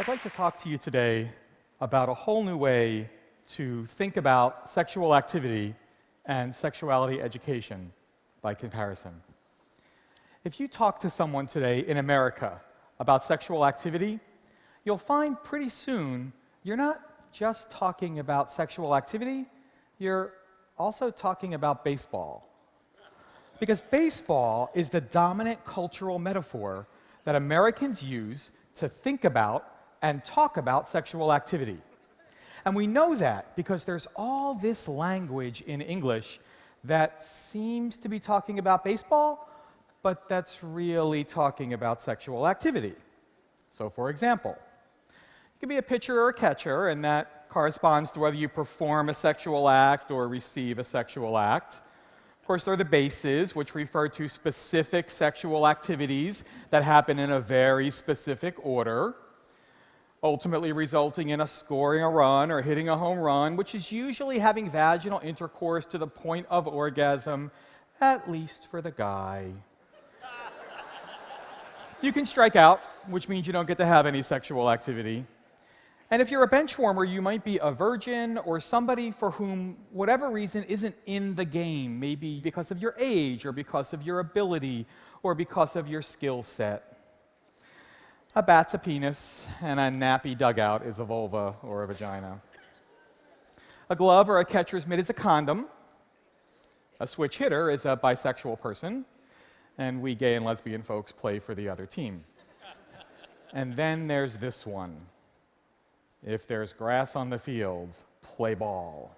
I'd like to talk to you today about a whole new way to think about sexual activity and sexuality education by comparison. If you talk to someone today in America about sexual activity, you'll find pretty soon you're not just talking about sexual activity, you're also talking about baseball. Because baseball is the dominant cultural metaphor that Americans use to think about and talk about sexual activity. And we know that because there's all this language in English that seems to be talking about baseball, but that's really talking about sexual activity. So for example, you could be a pitcher or a catcher, and that corresponds to whether you perform a sexual act or receive a sexual act. Of course, there are the bases, which refer to specific sexual activities that happen in a very specific order, ultimately resulting in us scoring a run or hitting a home run, which is usually having vaginal intercourse to the point of orgasm, at least for the guy. You can strike out, which means you don't get to have any sexual activity. And if you're a bench warmer, you might be a virgin or somebody for whom whatever reason isn't in the game, maybe because of your age or because of your ability or because of your skill set. A bat's a penis, and a nappy dugout is a vulva or a vagina. A glove or a catcher's mitt is a condom. A switch hitter is a bisexual person, and we gay and lesbian folks play for the other team. And then there's this one. If there's grass on the field, play ball.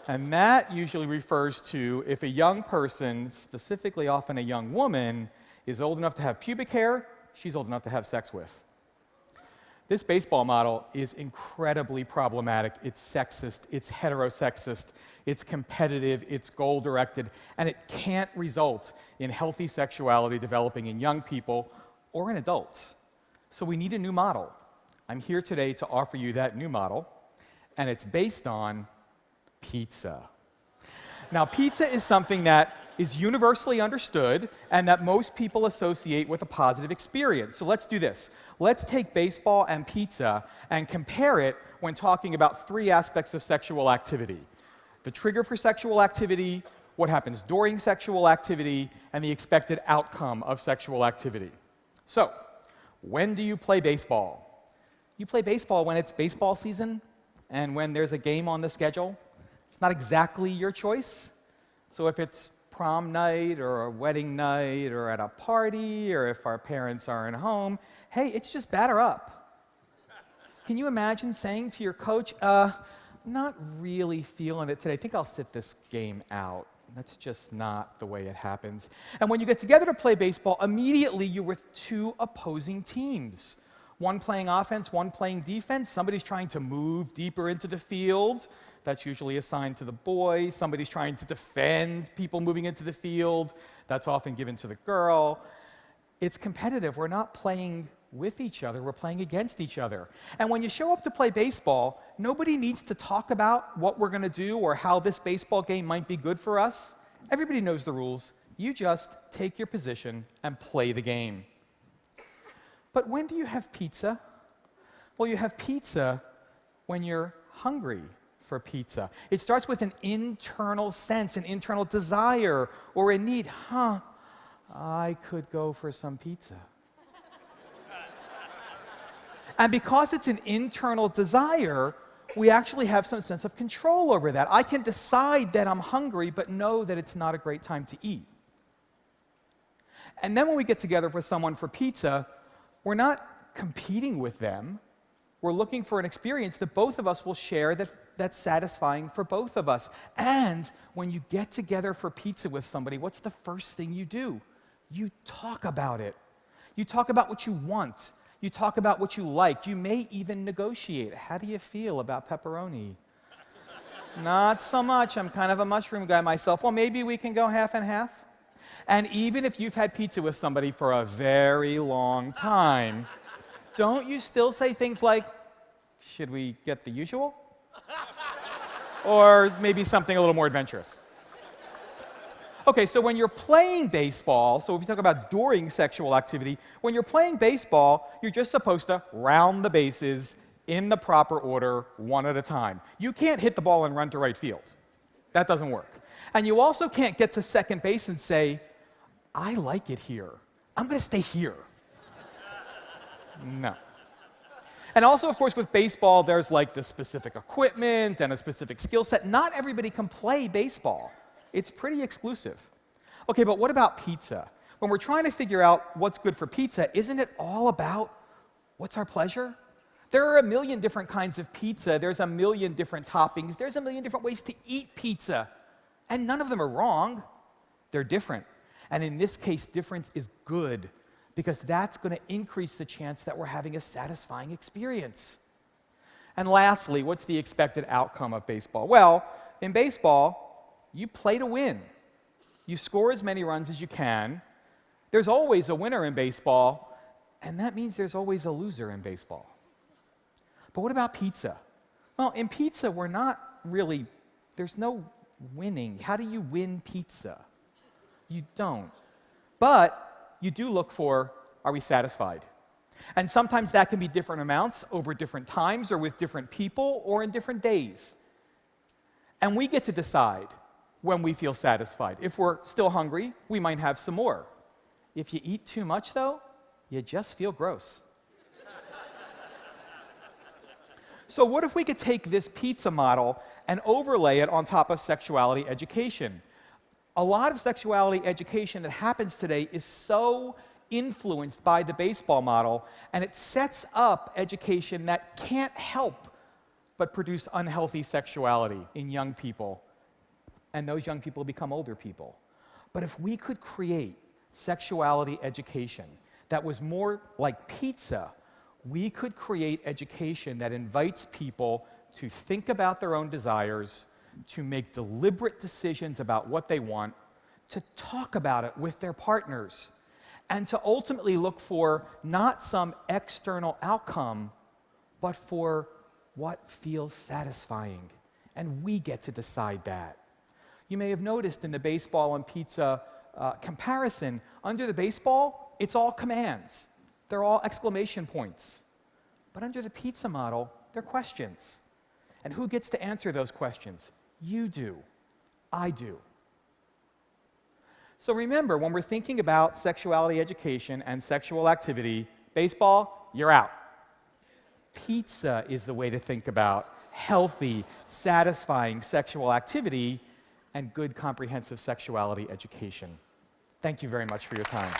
And that usually refers to if a young person, specifically often a young woman, is old enough to have pubic hair, she's old enough to have sex with. This baseball model is incredibly problematic. It's sexist, it's heterosexist, it's competitive, it's goal-directed, and it can't result in healthy sexuality developing in young people or in adults. So we need a new model. I'm here today to offer you that new model, and it's based on pizza. Now, pizza is something that is universally understood and that most people associate with a positive experience. So let's do this. Let's take baseball and pizza and compare it when talking about three aspects of sexual activity: the trigger for sexual activity, what happens during sexual activity, and the expected outcome of sexual activity. So, when do you play baseball? You play baseball when it's baseball season and when there's a game on the schedule. It's not exactly your choice. So if it's prom night or a wedding night or at a party or if our parents aren't home, hey, it's just batter up. Can you imagine saying to your coach, not really feeling it today, I think I'll sit this game out. That's just not the way it happens. And when you get together to play baseball, immediately you're with two opposing teams. One playing offense, one playing defense. Somebody's trying to move deeper into the field. That's usually assigned to the boy. Somebody's trying to defend people moving into the field. That's often given to the girl. It's competitive. We're not playing with each other. We're playing against each other. And when you show up to play baseball, nobody needs to talk about what we're going to do or how this baseball game might be good for us. Everybody knows the rules. You just take your position and play the game. But when do you have pizza? Well, you have pizza when you're hungry for pizza. It starts with an internal sense, an internal desire or a need. I could go for some pizza. And because it's an internal desire, we actually have some sense of control over that. I can decide that I'm hungry, but know that it's not a great time to eat. And then when we get together with someone for pizza, we're not competing with them. We're looking for an experience that both of us will share that's satisfying for both of us. And when you get together for pizza with somebody, what's the first thing you do? You talk about it. You talk about what you want. You talk about what you like. You may even negotiate. How do you feel about pepperoni? Not so much. I'm kind of a mushroom guy myself. Well, maybe we can go half and half. And even if you've had pizza with somebody for a very long time, don't you still say things like, should we get the usual? Or maybe something a little more adventurous. Okay, so when you're playing baseball, so if you talk about during sexual activity, when you're playing baseball, you're just supposed to round the bases in the proper order, one at a time. You can't hit the ball and run to right field. That doesn't work. And you also can't get to second base and say, I like it here. I'm going to stay here. No. And also, of course, with baseball, there's like the specific equipment and a specific skill set. Not everybody can play baseball. It's pretty exclusive. Okay, but what about pizza? When we're trying to figure out what's good for pizza, isn't it all about what's our pleasure? There are a million different kinds of pizza. There's a million different toppings. There's a million different ways to eat pizza. And none of them are wrong. They're different. And in this case, difference is good, because that's going to increase the chance that we're having a satisfying experience. And lastly, what's the expected outcome of baseball? Well, in baseball, you play to win. You score as many runs as you can. There's always a winner in baseball, and that means there's always a loser in baseball. But what about pizza? Well, in pizza, we're not really, there's no winning. How do you win pizza? You don't. But you do look for, are we satisfied? And sometimes that can be different amounts over different times or with different people or in different days. And we get to decide when we feel satisfied. If we're still hungry, we might have some more. If you eat too much, though, you just feel gross. So what if we could take this pizza model and overlay it on top of sexuality education? A lot of sexuality education that happens today is so influenced by the baseball model, and it sets up education that can't help but produce unhealthy sexuality in young people, and those young people become older people. But if we could create sexuality education that was more like pizza, we could create education that invites people to think about their own desires, to make deliberate decisions about what they want, to talk about it with their partners, and to ultimately look for not some external outcome, but for what feels satisfying. And we get to decide that. You may have noticed in the baseball and pizza comparison, under the baseball, it's all commands. They're all exclamation points. But under the pizza model, they're questions. And who gets to answer those questions? You do. I do. So remember, when we're thinking about sexuality education and sexual activity, baseball, you're out. Pizza is the way to think about healthy, satisfying sexual activity and good comprehensive sexuality education. Thank you very much for your time.